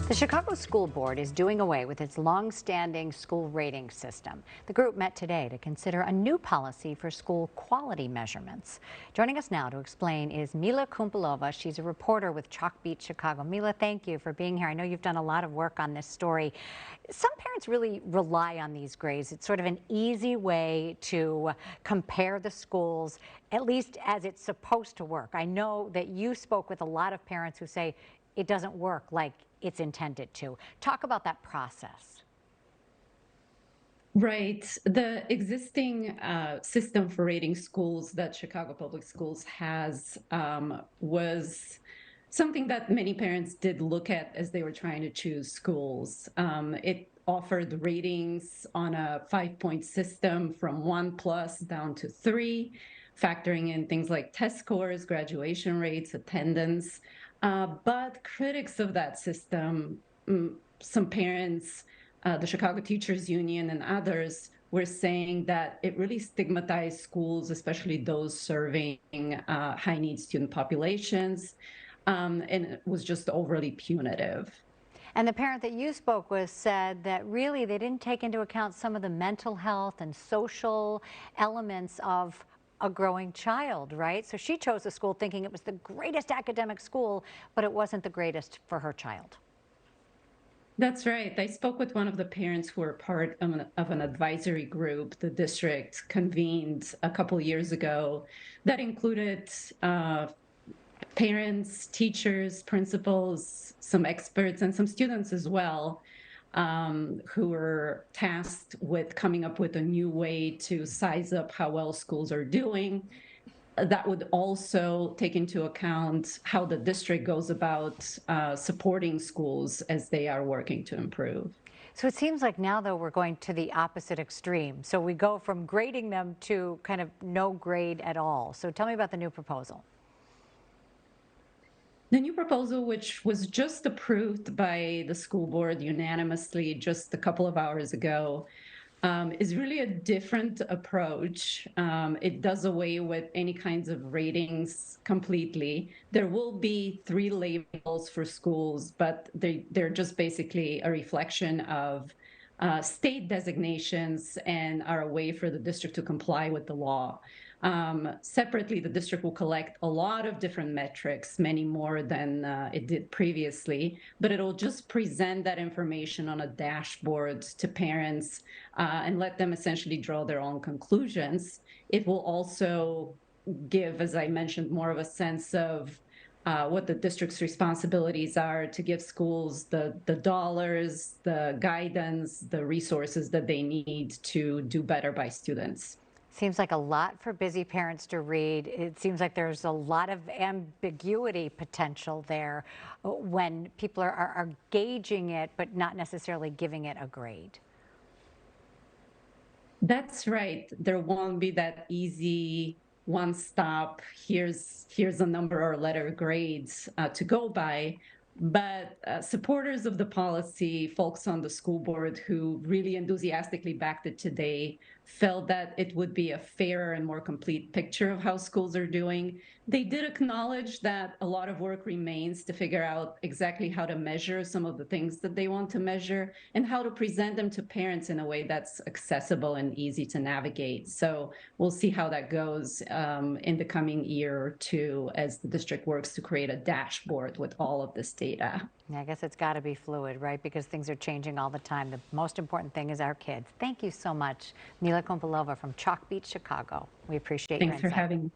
The Chicago School Board is doing away with its long-standing school rating system. The group met today to consider a new policy for school quality measurements. Joining us now to explain is Mila Kumpelova. She's a reporter with Chalk Beat Chicago. Mila, thank you for being here. I know you've done a lot of work on this story. Some parents really rely on these grades. It's sort of an easy way to compare the schools, at least as it's supposed to work. I know that you spoke with a lot of parents who say it doesn't work like it's intended to. Talk about that process. Right. The existing system for rating schools that Chicago Public Schools has was something that many parents did look at as they were trying to choose schools. It offered ratings on a 5-point system from 1 plus down to 3, factoring in things like test scores, graduation rates, attendance. But critics of that system, some parents, the Chicago Teachers Union and others were saying that it really stigmatized schools, especially those serving high need student populations, and it was just overly punitive. And the parent that you spoke with said that really they didn't take into account some of the mental health and social elements of a growing child, right? So she chose a school thinking it was the greatest academic school, but it wasn't the greatest for her child. That's right. I spoke with one of the parents who were part of an advisory group the district convened a couple years ago that included parents, teachers, principals, some experts, and some students as well, who were tasked with coming up with a new way to size up how well schools are doing. That would also take into account how the district goes about supporting schools as they are working to improve. So it seems like now, though, we're going to the opposite extreme. So we go from grading them to kind of no grade at all. So tell me about the new proposal. The new proposal, which was just approved by the school board unanimously just a couple of hours ago, is really a different approach. It does away with any kinds of ratings completely. There will be 3 labels for schools, but they're just basically a reflection of state designations and are a way for the district to comply with the law. Separately, the district will collect a lot of different metrics, many more than it did previously, but it'll just present that information on a dashboard to parents and let them essentially draw their own conclusions. It will also give, as I mentioned, more of a sense of what the district's responsibilities are to give schools the dollars, the guidance, the resources that they need to do better by students. Seems like a lot for busy parents to read. It seems like there's a lot of ambiguity potential there when people are gauging it, but not necessarily giving it a grade. That's right. There won't be that easy one stop. Here's a number or letter grades to go by. But supporters of the policy, folks on the school board who really enthusiastically backed it today, felt that it would be a fairer and more complete picture of how schools are doing. They did acknowledge that a lot of work remains to figure out exactly how to measure some of the things that they want to measure and how to present them to parents in a way that's accessible and easy to navigate. So we'll see how that goes in the coming year or two as the district works to create a dashboard with all of this data. Yeah, I guess it's got to be fluid, right? Because things are changing all the time. The most important thing is our kids. Thank you so much, Mila Kumpelova from Chalk Beat, Chicago. We appreciate your Thanks for insight. having me.